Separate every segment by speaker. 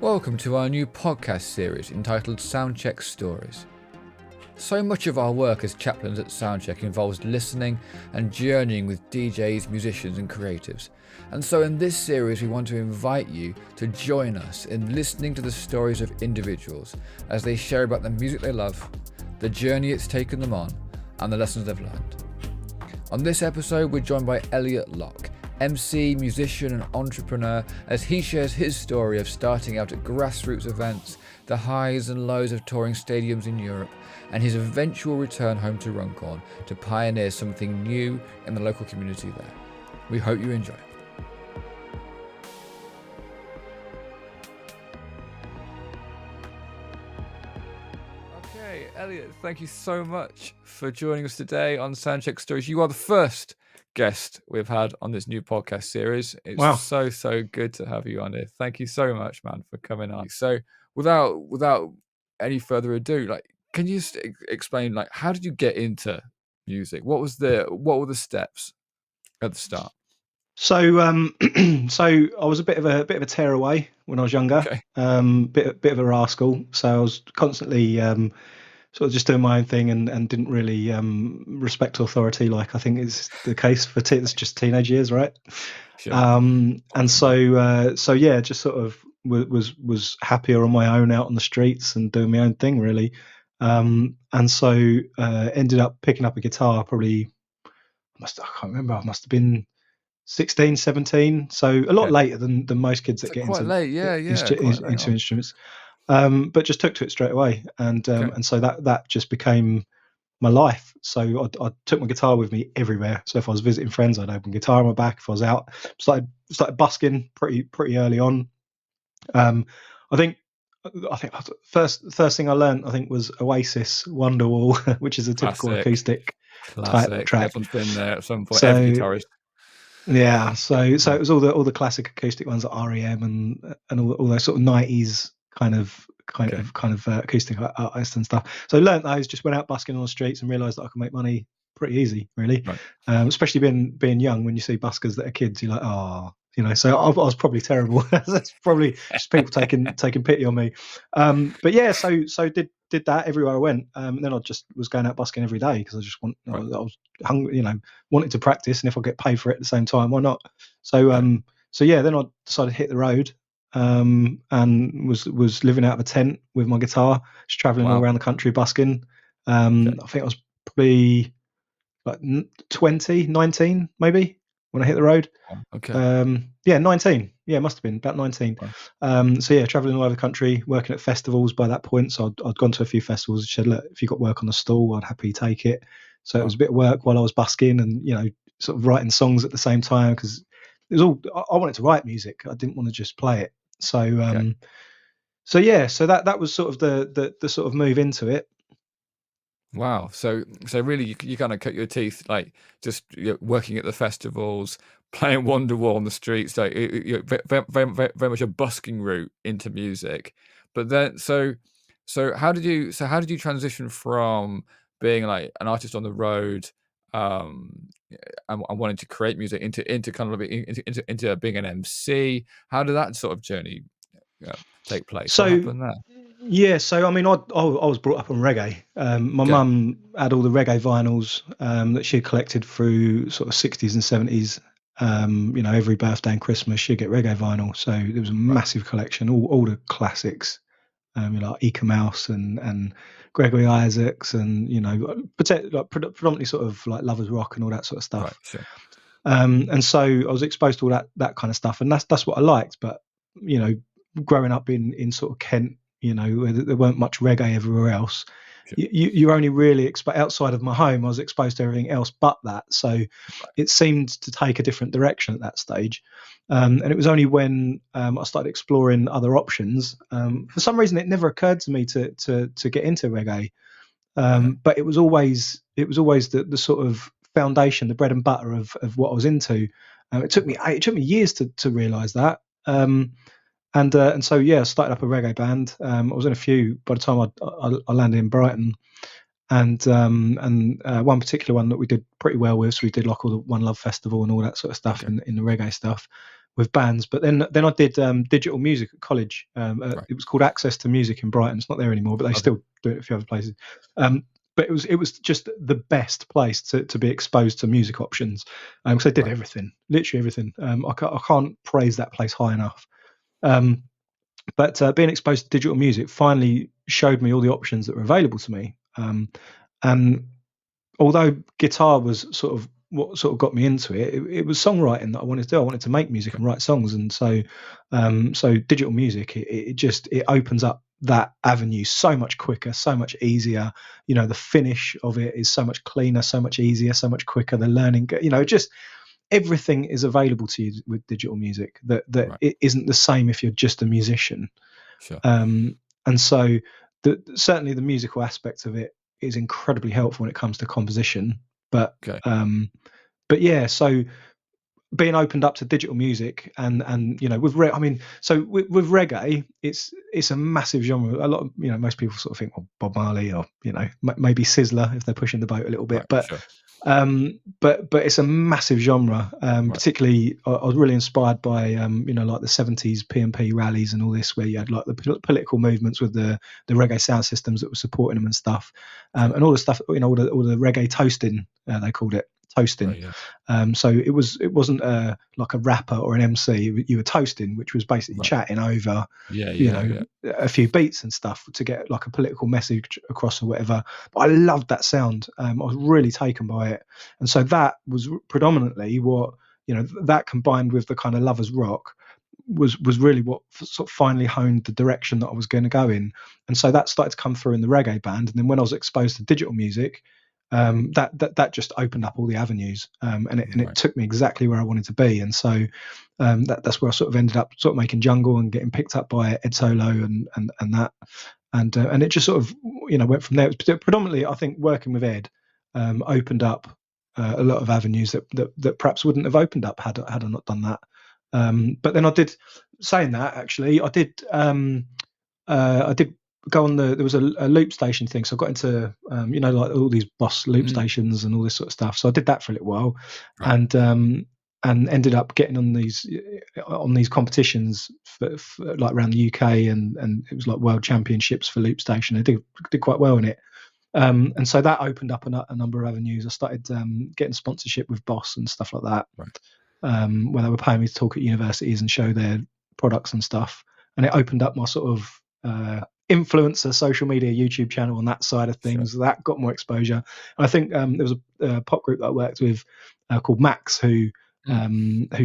Speaker 1: Welcome to our new podcast series entitled Soundcheck Stories. So much of our work as chaplains at Soundcheck involves listening and journeying with DJs, musicians and creatives. And so in this series we want to invite you to join us in listening to the stories of individuals as they share about the music they love, the journey it's taken them on, and the lessons they've learned. On this episode we're joined by Elliot Locke, MC, musician and entrepreneur, as he shares his story of starting out at grassroots events, the highs and lows of touring stadiums in Europe, and his eventual return home to Runcorn to pioneer something new in the local community there. We hope you enjoy. Okay, Elliot, thank you so much for joining us today on Soundcheck Stories. You are the first guest we've had on this new podcast series. It's so good to have you on here. Thank you so much, man, for coming on. So without any further ado, can you explain how did you get into music? What were the steps at the start?
Speaker 2: So so I was a bit of a tearaway when I was younger.
Speaker 1: Okay.
Speaker 2: Bit of a rascal. So I was constantly sort of just doing my own thing and didn't really respect authority, like I think is the case for it's just teenage years, right?
Speaker 1: Sure.
Speaker 2: And so yeah, just sort of was happier on my own out on the streets and doing my own thing really. And so ended up picking up a guitar probably I can't remember, I must have been 16, 17, so a lot later than most kids that get
Speaker 1: quite
Speaker 2: into
Speaker 1: late,
Speaker 2: into instruments. But just took to it straight away, and so that just became my life. So I took my guitar with me everywhere. So if I was visiting friends, I'd open guitar on my back. If I was out, started busking pretty early on. I think first thing I learned was Oasis Wonderwall, which is a typical acoustic type track.
Speaker 1: Everyone's been there at some point. Every guitarist.
Speaker 2: Yeah, so it was all the classic acoustic ones like REM and all those sort of 90s kind of acoustic artists and stuff. So I learned those, just went out busking on the streets and realised that I could make money pretty easy, really. Right. Especially being young, when you see buskers that are kids, you're like, oh, So I was probably terrible. That's probably just people taking pity on me. But yeah, so did that everywhere I went. And then I just was going out busking every day because I just I was hungry, wanted to practice, and if I get paid for it at the same time, why not? So so yeah, then I decided to hit the road. And was living out of a tent with my guitar, just traveling all around the country busking. I think I was probably like 19 maybe when I hit the road.
Speaker 1: Okay.
Speaker 2: Yeah, 19. Yeah, it must have been about 19. Wow. So yeah, traveling all over the country, working at festivals by that point. So I'd gone to a few festivals and said, look, if you got work on the stall, I'd happily take it. So it was a bit of work while I was busking and, sort of writing songs at the same time, because it was all, I wanted to write music. I didn't want to just play it. So so yeah, so that was sort of the sort of move into it.
Speaker 1: Wow. So really you kind of cut your teeth just working at the festivals, playing Wonderwall on the streets, very much a busking route into music. But then so how did you transition from being like an artist on the road and wanting to create music into kind of into being an MC? How did that sort of journey take place?
Speaker 2: So,
Speaker 1: what happened there?
Speaker 2: Yeah, so I mean, I was brought up on reggae. My mum had all the reggae vinyls that she had collected through sort of 60s and 70s. Every birthday and Christmas she'd get reggae vinyl. So there was a massive collection, all the classics, like Eka Mouse and Gregory Isaacs, and predominantly sort of like Lovers Rock and all that sort of stuff.
Speaker 1: Right, sure.
Speaker 2: And so I was exposed to all that kind of stuff, and that's what I liked. But growing up in sort of Kent, there weren't much reggae everywhere else. Sure. You're only really outside of my home. I was exposed to everything else but that. So it seemed to take a different direction at that stage. And it was only when I started exploring other options. For some reason, it never occurred to me to get into reggae. But it was always the sort of foundation, the bread and butter of what I was into. It took me years to realise that. And so yeah, I started up a reggae band. I was in a few by the time I landed in Brighton, and one particular one that we did pretty well with. So we did like all the One Love Festival and all that sort of stuff in the reggae stuff. with bands. But then I did digital music at college. It was called Access to Music in Brighton. It's not there anymore, but they still do it a few other places. But it was just the best place to be exposed to music options, because they did everything, literally everything. I can't praise that place high enough. But being exposed to digital music finally showed me all the options that were available to me. And although guitar was sort of what sort of got me into it, it was songwriting that I wanted to do. I wanted to make music and write songs, and so digital music it opens up that avenue so much quicker, so much easier. The finish of it is so much cleaner, so much easier, so much quicker. The learning, just everything is available to you with digital music that it isn't the same if you're just a musician.
Speaker 1: Sure.
Speaker 2: And so certainly the musical aspect of it is incredibly helpful when it comes to composition. But yeah, so being opened up to digital music and with reggae, it's a massive genre. A lot of most people sort of think, well, Bob Marley or maybe Sizzler if they're pushing the boat a little bit, but it's a massive genre. Particularly, I was really inspired by like the 70s P&P rallies and all this, where you had like the political movements with the reggae sound systems that were supporting them and stuff, and all the stuff, all the reggae toasting, they called it toasting. So it wasn't like a rapper or an MC. You were toasting, which was basically chatting over a few beats and stuff to get like a political message across or whatever. But I loved that sound. I was really taken by it, and so that was predominantly what that combined with the kind of lovers rock was really what sort of finally honed the direction that I was going to go in. And so that started to come through in the reggae band, and then when I was exposed to digital music, that just opened up all the avenues, and it took me exactly where I wanted to be. And so that's where I sort of ended up sort of making jungle and getting picked up by Ed Solo and that, and it just sort of went from there. It was predominantly, I think, working with Ed opened up a lot of avenues that perhaps wouldn't have opened up had I not done that. But then I did, saying that actually, I did go on there was a loop station thing, so I got into like all these Boss loop stations and all this sort of stuff. So I did that for a little while, and ended up getting on these competitions for like around the UK, and it was like world championships for loop station. I did quite well in it, and so that opened up a number of avenues. I started getting sponsorship with Boss and stuff like that, where they were paying me to talk at universities and show their products and stuff, and it opened up my sort of influencer social media YouTube channel on that side of things. That got more exposure. And I think there was a pop group that I worked with called Max who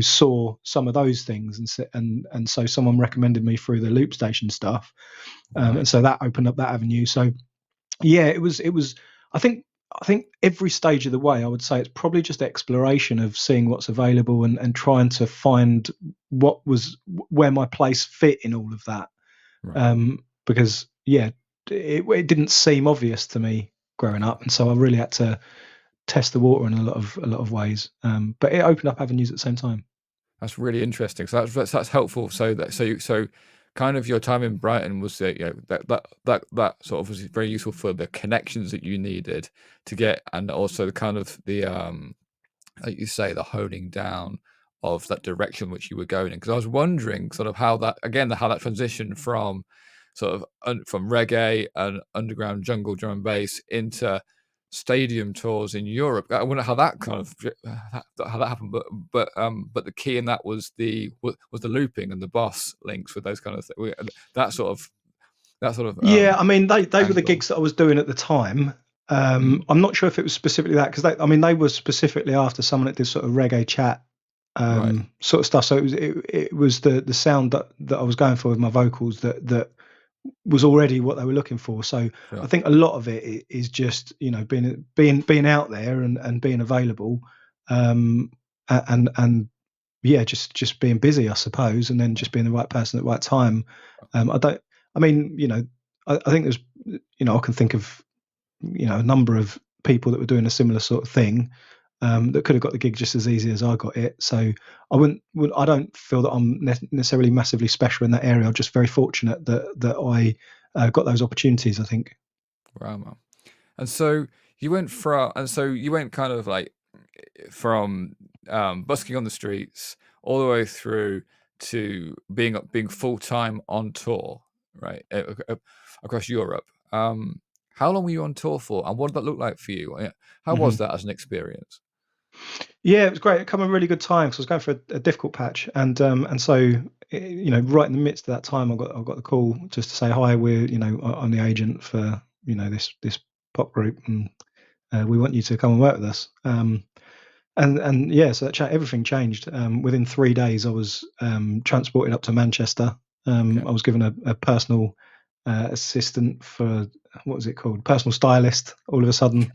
Speaker 2: saw some of those things, and so someone recommended me through the loop station stuff, and so that opened up that avenue. So yeah, it was I think every stage of the way, I would say it's probably just exploration of seeing what's available and trying to find where my place fit in all of that. Because it didn't seem obvious to me growing up, and so I really had to test the water in a lot of ways. But it opened up avenues at the same time.
Speaker 1: That's really interesting. So that's helpful. So kind of your time in Brighton was that sort of was very useful for the connections that you needed to get, and also the kind of the like you say, the honing down of that direction which you were going in. Because I was wondering sort of how that transitioned from sort of from reggae and underground jungle drum and bass into stadium tours in Europe. I wonder how that kind of how that happened, but the key in that was the looping and the Boss links with those kind of things. That sort of
Speaker 2: yeah. I mean, they were the gigs that I was doing at the time. I'm not sure if it was specifically that, because they were specifically after someone that did sort of reggae chat sort of stuff. So it was the sound that I was going for with my vocals that was already what they were looking for. So I think a lot of it is just being out there and being available, and yeah, just being busy, I suppose, and then just being the right person at the right time. I think there's I can think of a number of people that were doing a similar sort of thing, that could have got the gig just as easy as I got it. So I don't feel that I'm necessarily massively special in that area. I'm just very fortunate that I got those opportunities, I think.
Speaker 1: Wow, man. And so you went kind of like from busking on the streets all the way through to being full time on tour, right, across Europe. How long were you on tour for, and what did that look like for you? How was that as an experience?
Speaker 2: Yeah, it was great. It came a really good time because I was going for a difficult patch, and so right in the midst of that time, I got the call just to say hi. I'm the agent for this pop group, and we want you to come and work with us. And yeah, so everything changed. Within 3 days, I was transported up to Manchester. I was given a personal assistant for, what was it called, personal stylist, all of a sudden,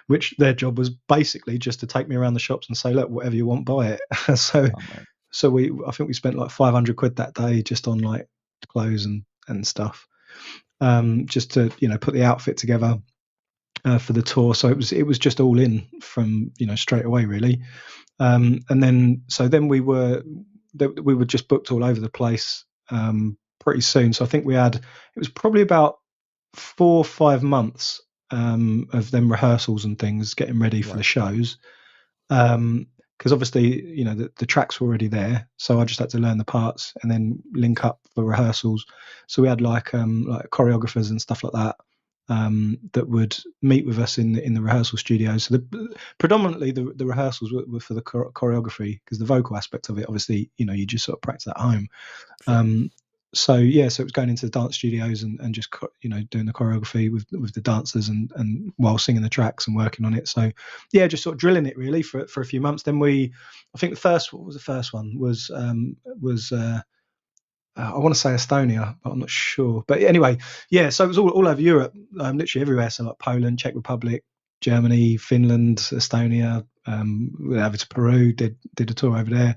Speaker 2: which their job was basically just to take me around the shops and say, look, whatever you want, buy it. so I think we spent like 500 quid that day just on like clothes and stuff, just to put the outfit together for the tour. So it was just all in from straight away, really. And then we were just booked all over the place pretty soon. So I think it was probably about 4 or 5 months of them rehearsals and things, getting ready for the shows. Because obviously, the tracks were already there, so I just had to learn the parts and then link up for rehearsals. So we had like choreographers and stuff like that that would meet with us in the rehearsal studios. So predominantly the rehearsals were for the choreography, because the vocal aspect of it, obviously, you just sort of practice at home. Sure. So it was going into the dance studios and just doing the choreography with the dancers and while singing the tracks and working on it. So yeah, just sort of drilling it really for a few months. Then I think what was the first one was I want to say Estonia, but I'm not sure. But anyway, yeah, so it was all over Europe, literally everywhere. So like Poland, Czech Republic, Germany, Finland, Estonia, over to Peru, did a tour over there.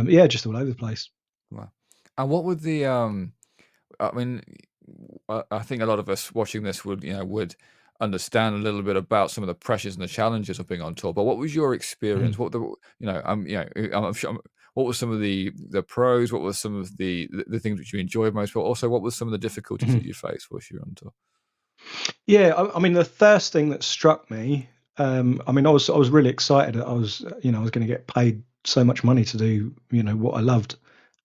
Speaker 2: Yeah, just all over the place.
Speaker 1: Wow. And what would the I mean, I think a lot of us watching this would understand a little bit about some of the pressures and the challenges of being on tour. But what was your experience? What I'm sure, what were some of the pros? What were some of the things which you enjoyed most? But also, what were some of the difficulties that you faced whilst you were on tour?
Speaker 2: Yeah, I mean, the first thing that struck me, I was really excited. I was going to get paid so much money to do what I loved,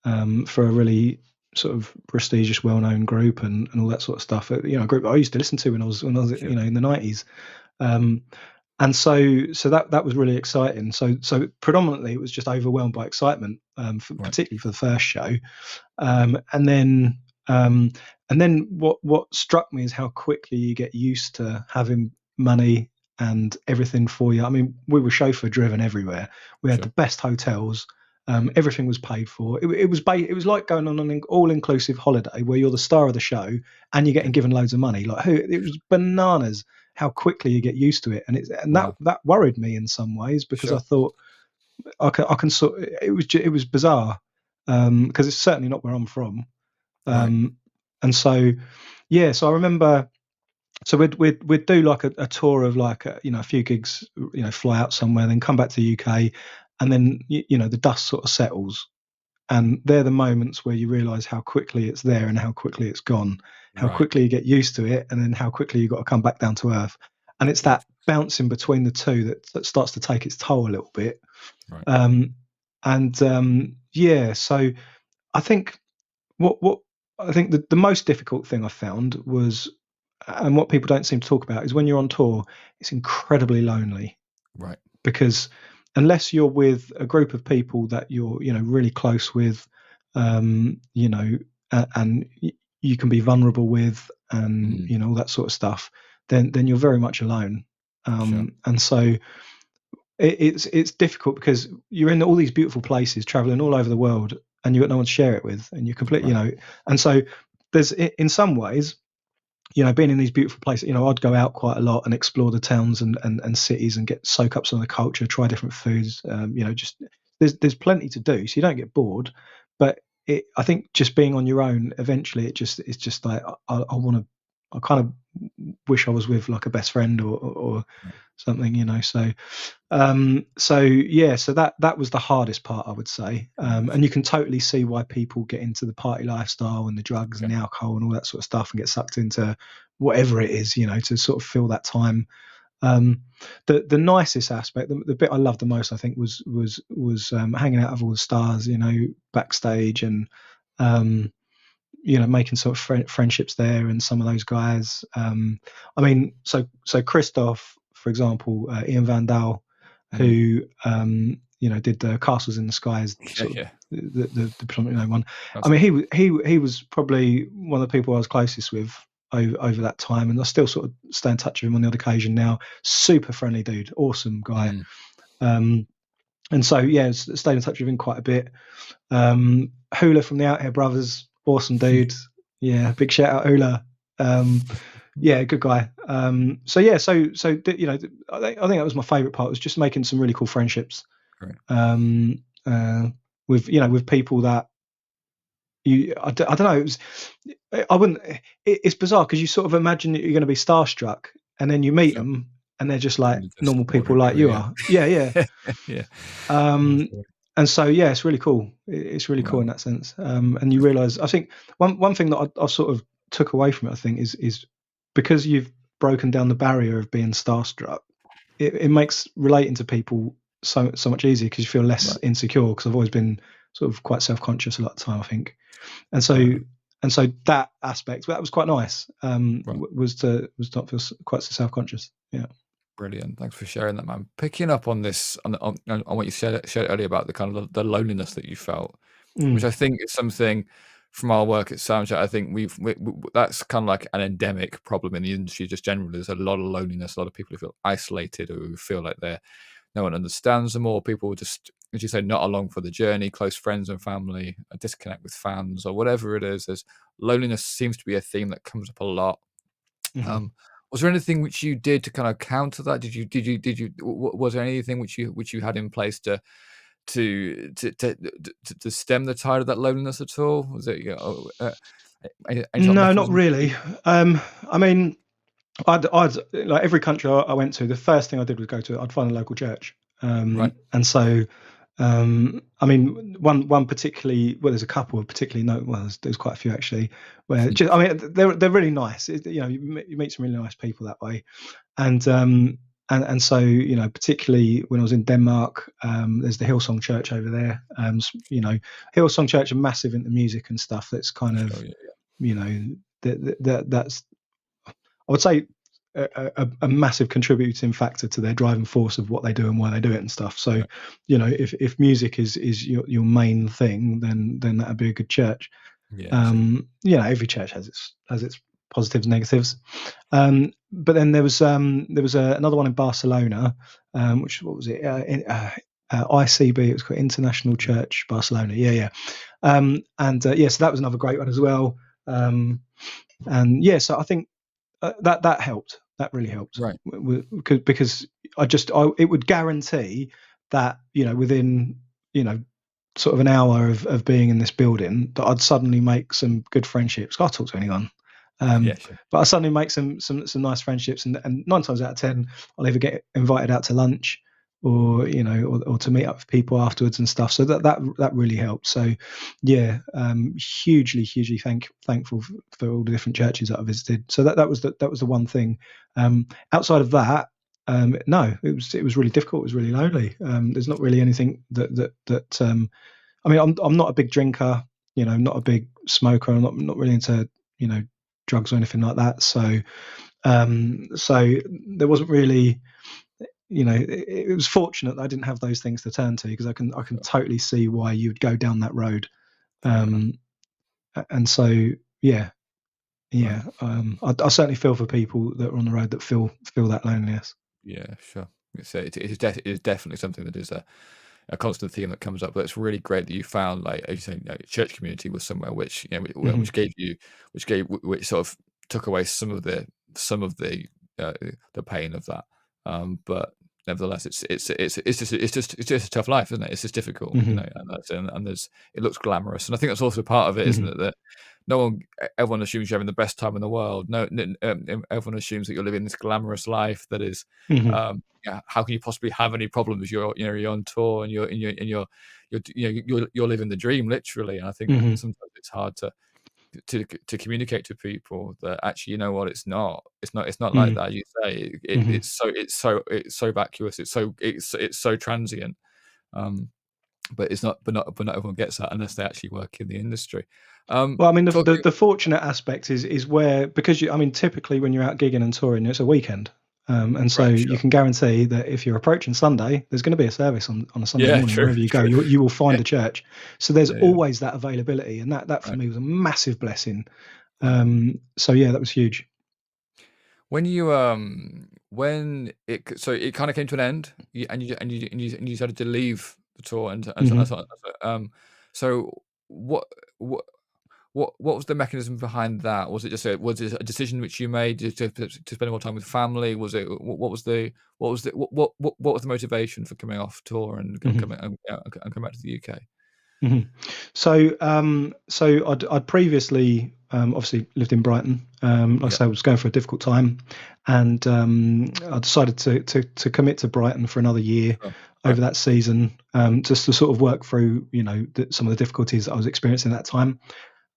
Speaker 2: for a really sort of prestigious, well-known group and all that sort of stuff. A group I used to listen to when I was sure. In the 90s. And so that was really exciting. So predominantly it was just overwhelmed by excitement, particularly for the first show. And then what struck me is how quickly you get used to having money and everything for you. I mean, we were chauffeur driven everywhere. We had the best hotels. Everything was paid for. It was like going on an all-inclusive holiday where you're the star of the show and you're getting given loads of money. It was bananas how quickly you get used to it, and that worried me in some ways, because I thought I can sort. It was bizarre, because it's certainly not where I'm from. And so so I remember. So we'd do like a tour of like a few gigs, fly out somewhere, then come back to the UK, and then the dust sort of settles, and they're the moments where you realise how quickly it's there and how quickly it's gone, how quickly you get used to it, and then how quickly you got to come back down to earth. And it's that bouncing between the two that starts to take its toll a little bit. So I think what I think the most difficult thing I found was, and what people don't seem to talk about, is when you're on tour, it's incredibly lonely.
Speaker 1: Right.
Speaker 2: Because unless you're with a group of people that you're, really close with, and you can be vulnerable with, and all that sort of stuff, then you're very much alone. And so it's difficult because you're in all these beautiful places, traveling all over the world, and you've got no one to share it with, and you're completely, and so there's, in some ways, being in these beautiful places, I'd go out quite a lot and explore the towns and cities and soak up some of the culture, try different foods. Just there's plenty to do, so you don't get bored. But I think just being on your own, eventually it's just like I kind of wish I was with like a best friend or something, So that was the hardest part, I would say. And you can totally see why people get into the party lifestyle and the drugs and the alcohol and all that sort of stuff and get sucked into whatever it is, to sort of fill that time. The nicest aspect, the bit I loved the most, I think, was hanging out with all the stars, backstage, and making sort of friendships there, and some of those guys. I mean, so Christoph, for example, Ian Van Dahl, who did the Castles in the Skies, sort of the predominantly known one. I mean, he was probably one of the people I was closest with over that time, and I still sort of stay in touch with him on the odd occasion now. Super friendly dude, awesome guy. And so stayed in touch with him quite a bit. Hula from the Out Here Brothers, awesome dude. Yeah, big shout out Hula. Yeah, good guy. So I think that was my favourite part, was just making some really cool friendships.
Speaker 1: Right.
Speaker 2: With people that I don't know. It's bizarre because you sort of imagine that you're going to be starstruck, and then you meet them, and they're just like normal people like you are. Yeah.
Speaker 1: Yeah.
Speaker 2: And so it's really cool. It's really cool in that sense. And you realise, I think one thing that I sort of took away from it, I think, is because you've broken down the barrier of being starstruck, it makes relating to people so much easier, because you feel less insecure. Because I've always been sort of quite self-conscious a lot of the time, I think. And so that aspect, that was quite nice. Was to not feel quite so self-conscious. Yeah.
Speaker 1: Brilliant. Thanks for sharing that, man. Picking up on this, on what you shared earlier about the kind of the loneliness that you felt, which I think is something from our work at Soundcheck. I think we that's kind of like an endemic problem in the industry just generally. There's a lot of loneliness, a lot of people who feel isolated, or who feel like no one understands them, or people just, as you say, not along for the journey, close friends and family, a disconnect with fans, or whatever it is. There's loneliness seems to be a theme that comes up a lot. Was there anything which you did to kind of counter that? Was there anything which you had in place to stem the tide of that loneliness at all? Was it
Speaker 2: no, not really. I mean, I'd like every country I went to, the first thing I did was I'd find a local church. And so I mean, one particularly, well, there's a couple of particularly there's quite a few actually, where they're really nice. You meet some really nice people that way, and so particularly when I was in Denmark, there's the Hillsong Church over there. Hillsong Church are massive into music and stuff. That's kind of that's, I would say, a massive contributing factor to their driving force of what they do and why they do it and stuff. So, if music is your main thing, then that'd be a good church. Every church has its positives and negatives. But then there was another one in Barcelona, which, what was it? ICB. It was called International Church Barcelona. So that was another great one as well. So I think that helped. That really helped,
Speaker 1: right?
Speaker 2: Because it would guarantee that within sort of an hour of being in this building, that I'd suddenly make some good friendships. I'll talk to anyone, but I suddenly make some nice friendships, and 9 times out of 10, I'll either get invited out to lunch, or or to meet up with people afterwards and stuff. So that really helped. So hugely thankful for all the different churches that I visited. So that was the one thing. Outside of that, no, it was really difficult. It was really lonely. There's not really anything that I mean, I'm not a big drinker, not a big smoker. I'm not really into drugs or anything like that. So there wasn't really, it was fortunate that I didn't have those things to turn to, because I can totally see why you'd go down that road. And so I certainly feel for people that are on the road that feel that loneliness.
Speaker 1: Yeah, sure. So it is definitely something that is a constant theme that comes up. But it's really great that you found, like, as you say, church community was somewhere which which sort of took away some of the pain of that. But nevertheless, it's just a tough life, isn't it? It's just difficult, and it looks glamorous, and I think that's also part of it, isn't it? That everyone assumes you're having the best time in the world. Everyone assumes that you're living this glamorous life that is. How can you possibly have any problems? You're on tour, and you're living the dream, literally. And I think sometimes it's hard to to communicate to people that actually, you know what, it's not like
Speaker 2: Mm.
Speaker 1: that. You say
Speaker 2: Hmm.
Speaker 1: it's so vacuous, it's so transient. But it's not, but not everyone gets that unless they actually work in the industry.
Speaker 2: Well, I mean,
Speaker 1: Talking,
Speaker 2: the fortunate aspect is where, because I mean, typically when you're out gigging and touring, it's a weekend. And so
Speaker 1: right,
Speaker 2: you
Speaker 1: sure,
Speaker 2: can guarantee that if you're approaching Sunday, there's going to be a service on a Sunday
Speaker 1: yeah,
Speaker 2: morning
Speaker 1: true,
Speaker 2: wherever you go.
Speaker 1: true,
Speaker 2: You will
Speaker 1: yeah,
Speaker 2: find a church. So there's
Speaker 1: yeah,
Speaker 2: always that availability, and that for
Speaker 1: right,
Speaker 2: me was a massive blessing.
Speaker 1: wow.
Speaker 2: So yeah, that was huge.
Speaker 1: When you so it kind of came to an end, and you decided to leave the tour,
Speaker 2: Hmm.
Speaker 1: so what what what was the mechanism behind that? Was it a decision which you made to spend more time with family? Was it what was the motivation for coming off tour and
Speaker 2: Hmm.
Speaker 1: coming and coming back to the UK?
Speaker 2: Hmm. So I'd previously obviously lived in Brighton. Like I
Speaker 1: Yeah,
Speaker 2: say, I was going for a difficult time, and I decided to commit to Brighton for another year
Speaker 1: sure, right,
Speaker 2: over that season, just to sort of work through, some of the difficulties that I was experiencing at that time.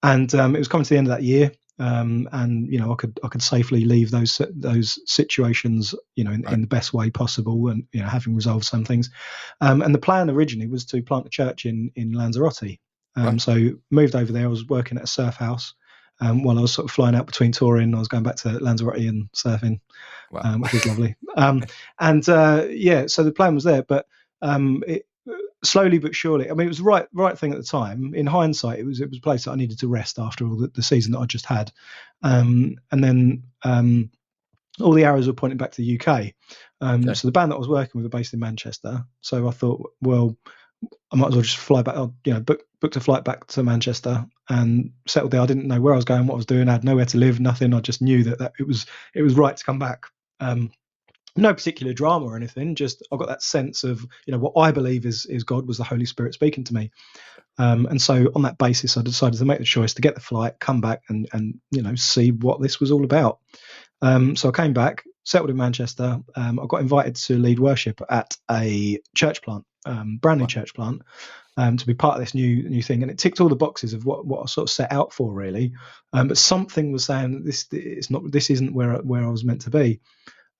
Speaker 2: And it was coming to the end of that year, and I could safely leave those situations,
Speaker 1: right,
Speaker 2: in the best way possible, and having resolved some things. And the plan originally was to plant a church in Lanzarote.
Speaker 1: right.
Speaker 2: So moved over there. I was working at a surf house. While I was sort of flying out between touring, I was going back to Lanzarote and surfing,
Speaker 1: Wow.
Speaker 2: which was lovely. And yeah, so the plan was there, but it, slowly but surely. I mean, it was the right thing at the time. In hindsight, it was a place that I needed to rest after all the season that I just had, and then all the arrows were pointing back to the UK.
Speaker 1: Okay.
Speaker 2: So the band that I was working with were based in Manchester. So I thought, well, I might as well just fly back. Booked a flight back to Manchester and settled there. I didn't know where I was going, what I was doing. I had nowhere to live, nothing. I just knew that it was right to come back. No particular drama or anything. Just I got that sense of what I believe is God, was the Holy Spirit speaking to me. And so on that basis, I decided to make the choice to get the flight, come back, and see what this was all about. So I came back, settled in Manchester. I got invited to lead worship at a church plant, brand new
Speaker 1: Wow.
Speaker 2: church plant, to be part of this new thing, and it ticked all the boxes of what I sort of set out for, really. But something was saying this isn't where I was meant to be.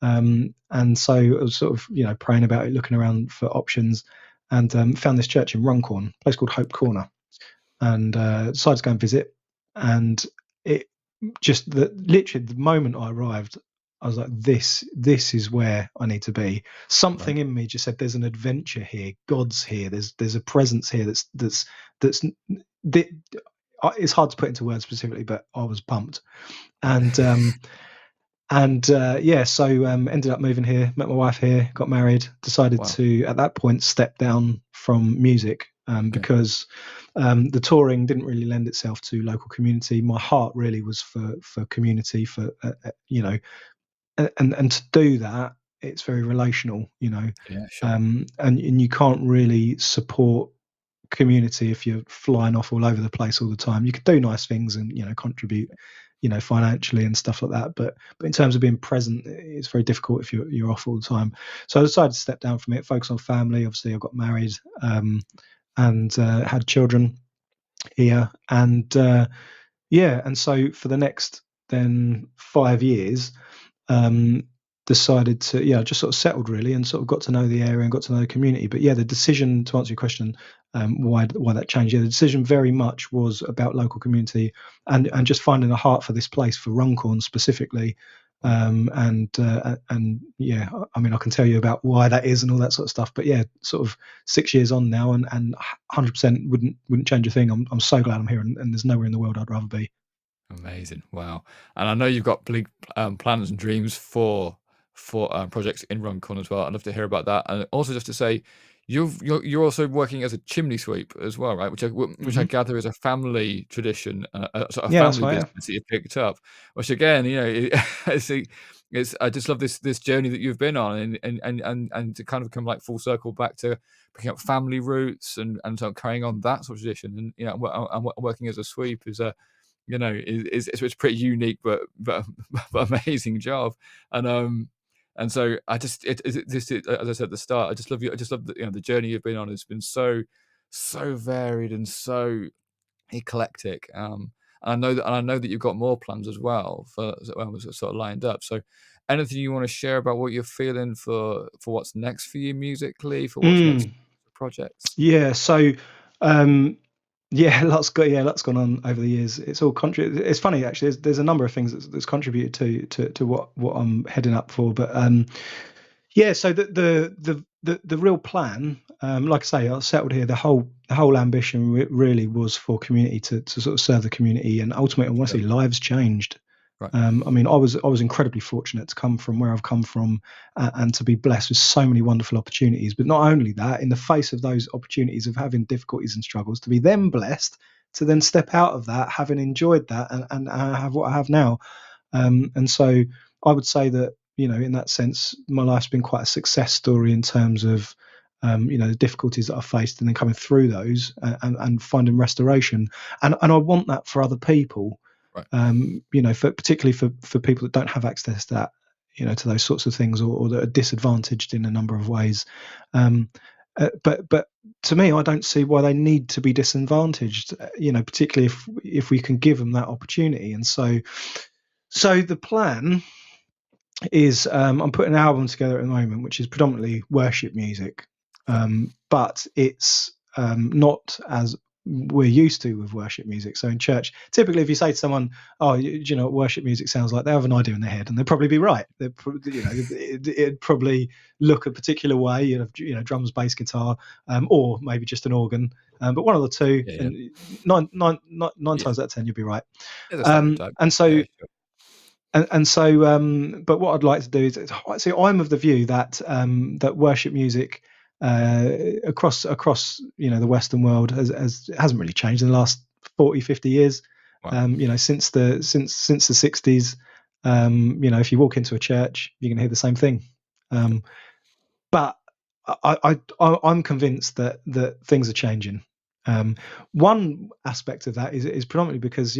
Speaker 2: And so I was sort of praying about it, looking around for options, and found this church in Runcorn, a place called Hope Corner, and decided to go and visit. And it just literally the moment I arrived, I was like, this is where I need to be.
Speaker 1: Right.
Speaker 2: Something in me just said, there's an adventure here. God's here. There's a presence here that's that, it's hard to put into words specifically, but I was pumped. And yeah, so ended up moving here, met my wife here, got married, decided
Speaker 1: Wow.
Speaker 2: to at that point step down from music,
Speaker 1: Okay.
Speaker 2: because the touring didn't really lend itself to local community. My heart really was for community, for and to do that, it's very relational,
Speaker 1: Yeah, sure.
Speaker 2: and you can't really support community if you're flying off all over the place all the time. You could do nice things and contribute, financially and stuff like that. But in terms of being present, it's very difficult if you're off all the time. So I decided to step down from it, focus on family. Obviously, I got married, and had children here, and yeah, and so for the next then 5 years, um, decided to just sort of settled really, and sort of got to know the area and got to know the community. But yeah, the decision, to answer your question, why that changed, yeah, the decision very much was about local community, and
Speaker 1: Right.
Speaker 2: just finding a heart for this place, for Runcorn specifically.
Speaker 1: Wow.
Speaker 2: And yeah, I mean, I can tell you about why that is and all that sort of stuff. But yeah, sort of 6 years on now, and 100% wouldn't change a thing. I'm so glad I'm here, and there's nowhere in the world I'd rather be.
Speaker 1: Amazing. Wow. And I know you've got big plans and dreams for projects in Runcorn as well. I'd love to hear about that. And also just to say, you're also working as a chimney sweep as well, right? Which I
Speaker 2: Hmm.
Speaker 1: gather is a family tradition, a sort of
Speaker 2: Yeah, that's
Speaker 1: family
Speaker 2: right. Yeah.
Speaker 1: business that you picked up. Which again, it's, I just love this journey that you've been on, and to kind of come like full circle back to picking up family roots and sort of carrying on that sort of tradition. And working as a sweep is a it's pretty unique, but amazing job. And so I just as I said at the start, I just love you. I just love the journey you've been on. It's been so varied and so eclectic. And I know that you've got more plans as well for sort of lined up. So, anything you want to share about what you're feeling for what's next for you musically, for what's next for projects?
Speaker 2: Yeah. So, lots gone on over the years. It's all It's funny actually. There's a number of things that's contributed to what I'm heading up for. But so the real plan, like I say, I settled here. The whole ambition really was for community to sort of serve the community, and ultimately, I want to see lives changed.
Speaker 1: Right.
Speaker 2: I mean, I was incredibly fortunate to come from where I've come from, and to be blessed with so many wonderful opportunities. But not only that, in the face of those opportunities of having difficulties and struggles, to be then blessed to then step out of that, having enjoyed that, and have what I have now. And so I would say that, in that sense, my life's been quite a success story in terms of, the difficulties that I faced and then coming through those, and finding restoration. And I want that for other people.
Speaker 1: Right.
Speaker 2: Particularly for people that don't have access to that, to those sorts of things, or that are disadvantaged in a number of ways. But to me, I don't see why they need to be disadvantaged. Particularly if we can give them that opportunity. And so the plan is, I'm putting an album together at the moment, which is predominantly worship music, but it's not as we're used to with worship music. So in church, typically, if you say to someone, "Oh, do you know what worship music sounds like?" They have an idea in their head, and they'd probably be right. It'd probably look a particular way. Drums, bass, guitar, or maybe just an organ. But one of the two, and nine times out of 10, you'll be right. And so. And so, but what I'd like to do is, see, I'm of the view that that worship music across the Western world hasn't really changed in the last 40, 50 years.
Speaker 1: Wow.
Speaker 2: Since the 60s, if you walk into a church, you can hear the same thing. But I'm convinced that things are changing. One aspect of that is predominantly because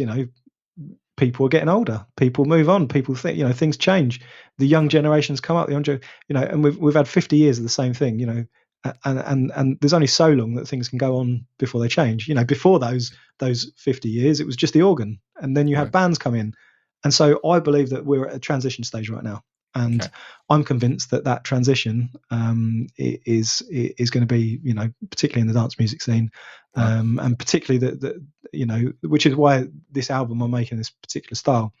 Speaker 2: people are getting older, people move on, people think, things change, the young generations come up, and we've had 50 years of the same thing, and there's only so long that things can go on before they change. Before those 50 years, it was just the organ, and then you had bands come in. And so I believe that we're at a transition stage right now, and I'm convinced that transition is going to be, particularly in the dance music scene, and particularly which is why this album I'm making this particular style,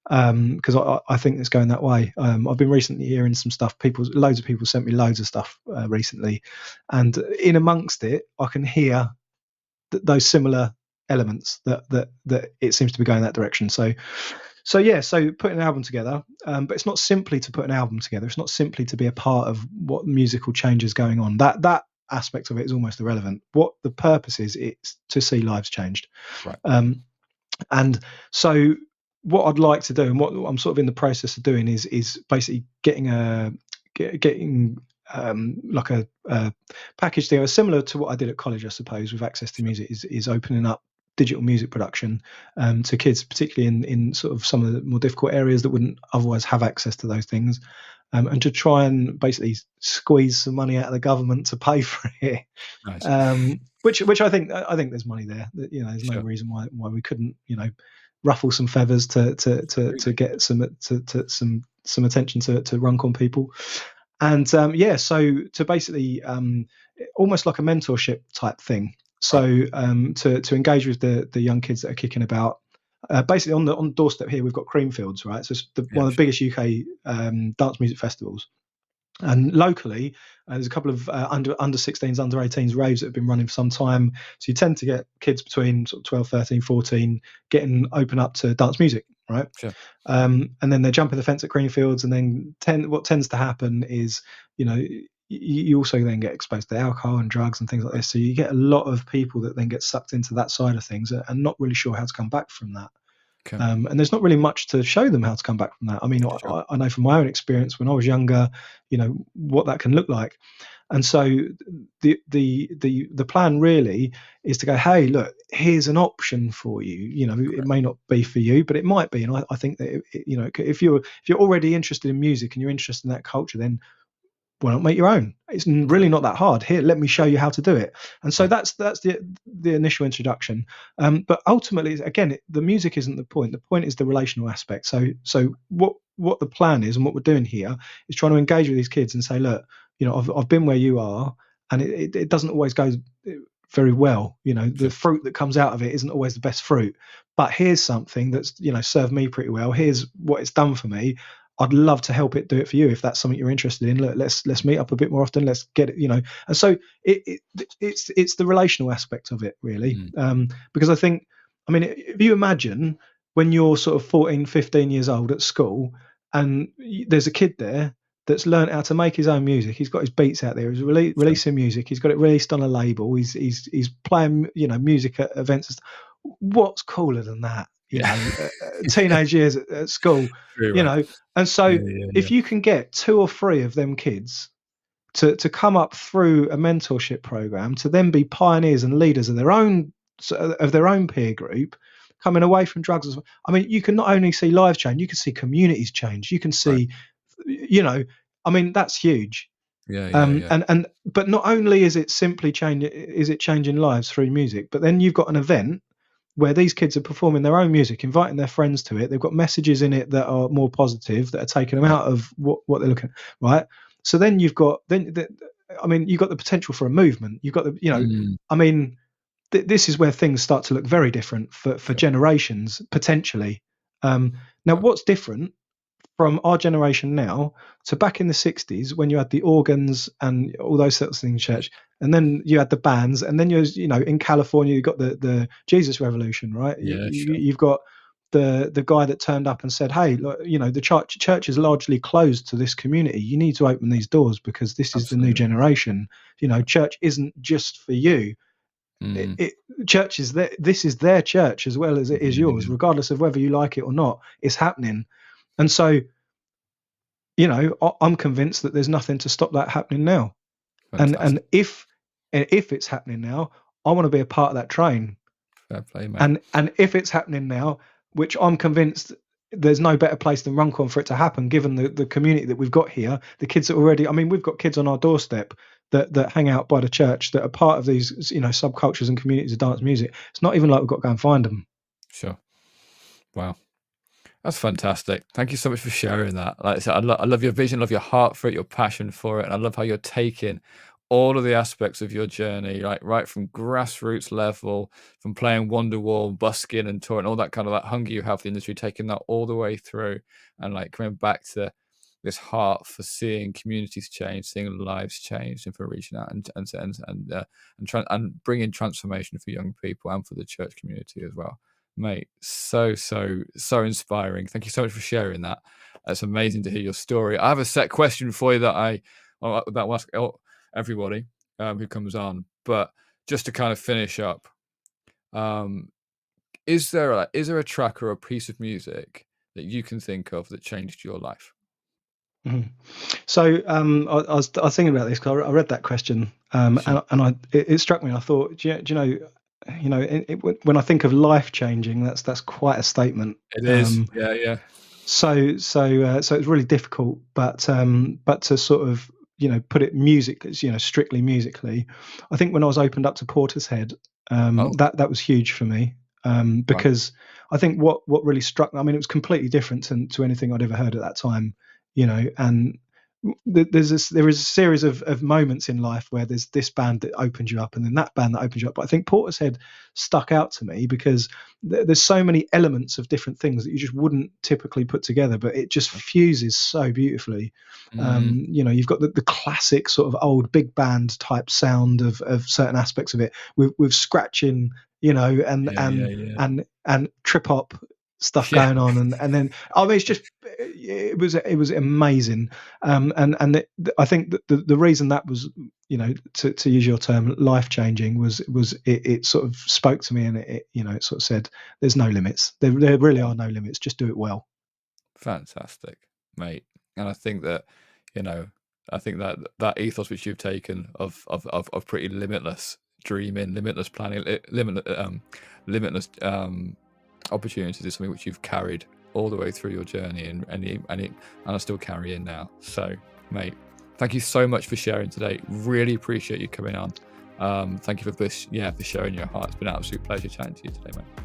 Speaker 2: because I think it's going that way. I've been recently hearing some stuff. Loads of people sent me loads of stuff recently, and in amongst it, I can hear those similar elements that it seems to be going that direction. So putting an album together, but it's not simply to put an album together. It's not simply to be a part of what musical change is going on. That aspect of it is almost irrelevant. What the purpose is, it's to see lives changed.
Speaker 1: Right.
Speaker 2: And so what I'd like to do, and what I'm sort of in the process of doing, is basically getting like a package together, similar to what I did at college, I suppose, with Access to Music, is opening up digital music production to kids, particularly in sort of some of the more difficult areas that wouldn't otherwise have access to those things, and to try and basically squeeze some money out of the government to pay for it.
Speaker 1: Nice.
Speaker 2: Which I think there's money there. There's no reason why we couldn't ruffle some feathers to get some attention to Runcorn people. And so to basically almost like a mentorship type thing. So to engage with the young kids that are kicking about. Basically on the doorstep here, we've got Creamfields, right? So it's one of the biggest UK dance music festivals. And locally, there's a couple of under 16s, under 18s raves that have been running for some time. So you tend to get kids between sort of 12, 13, 14 getting open up to dance music, right?
Speaker 1: Sure.
Speaker 2: And then they're jumping the fence at Creamfields, and then what tends to happen is, you also then get exposed to alcohol and drugs and things like this. So you get a lot of people that then get sucked into that side of things and not really sure how to come back from that. And there's not really much to show them how to come back from that. I mean, I know from my own experience when I was younger, what that can look like. And so the plan really is to go, hey, look, here's an option for you. It may not be for you, but it might be. And I think that if you're already interested in music and you're interested in that culture, then why not make your own? It's really not that hard. Here, let me show you how to do it. And so that's the initial introduction. But ultimately, again, the music isn't the point. The point is the relational aspect. So what the plan is and what we're doing here is trying to engage with these kids and say, look, I've been where you are, and it doesn't always go very well. The fruit that comes out of it isn't always the best fruit. But here's something that's served me pretty well. Here's what it's done for me. I'd love to help it do it for you if that's something you're interested in. Look, let's meet up a bit more often. Let's get it, And so it's the relational aspect of it, really. Because I think, if you imagine when you're sort of 14, 15 years old at school, and there's a kid there that's learned how to make his own music. He's got his beats out there. He's releasing music. He's got it released on a label. He's playing music at events. What's cooler than that? Teenage years at school, and so if you can get 2 or 3 of them kids to come up through a mentorship program to then be pioneers and leaders of their own peer group, coming away from drugs as well. You can not only see lives change, you can see communities change. You can see, that's huge. But not only is it simply changing lives through music, but then you've got an event where these kids are performing their own music, inviting their friends to it. They've got messages in it that are more positive, that are taking them out of what they're looking at, right? So then you've got you've got the potential for a movement. You've got this is where things start to look very different for generations potentially. Now, what's different from our generation now to back in the 60s when you had the organs and all those sorts of things in church, and then you had the bands, and then in California you got the Jesus Revolution, right? You've got the guy that turned up and said, hey, look, the church is largely closed to this community. You need to open these doors because this is the new generation. Church isn't just for you. Church is this is their church as well as it is yours, regardless of whether you like it or not. It's happening. And so, I'm convinced that there's nothing to stop that happening now. And if it's happening now, I want to be a part of that train.
Speaker 1: Fair play, mate.
Speaker 2: And if it's happening now, which I'm convinced there's no better place than Runcorn for it to happen, given the community that we've got here, the kids that already, we've got kids on our doorstep that hang out by the church that are part of these, subcultures and communities of dance music. It's not even like we've got to go and find them.
Speaker 1: Sure. Wow. That's fantastic. Thank you so much for sharing that. Like I said, I love your vision, love your heart for it, your passion for it. And I love how you're taking all of the aspects of your journey, like right from grassroots level, from playing Wonderwall, busking and touring, all that kind of that hunger you have for the industry, taking that all the way through and like coming back to this heart for seeing communities change, seeing lives change, and for reaching out and bringing transformation for young people and for the church community as well. Mate, so inspiring. Thank you so much for sharing that. It's amazing to hear your story. I have a set question for you that I ask everybody who comes on, but just to kind of finish up, is there a track or a piece of music that you can think of that changed your life?
Speaker 2: Mm-hmm. So I was thinking about this because I read that question, and it struck me. And I thought, do you know, when I think of life changing, that's quite a statement.
Speaker 1: It is, yeah.
Speaker 2: So it's really difficult, but to sort of put it strictly musically, I think when I was opened up to Portishead, that was huge for me, because I think what really struck me, it was completely different to anything I'd ever heard at that time, and there is a series of moments in life where there's this band that opens you up and then that band that opens you up. But I think Portishead stuck out to me because there's so many elements of different things that you just wouldn't typically put together, but it just fuses so beautifully. You've got the classic sort of old big band type sound of certain aspects of it with scratching, and trip hop stuff going on, and then it's just it was amazing, and I think that the reason that was, to use your term, life changing was it sort of spoke to me, and it sort of said there's no limits. There really are no limits. Just do it well.
Speaker 1: Fantastic, mate. And I think that that ethos which you've taken of pretty limitless dreaming, limitless planning, limitless opportunities is something which you've carried all the way through your journey, and I still carry in now. So, mate, Thank you so much for sharing today. Really appreciate you coming on. Thank you for sharing your heart. It's been an absolute pleasure chatting to you today, mate.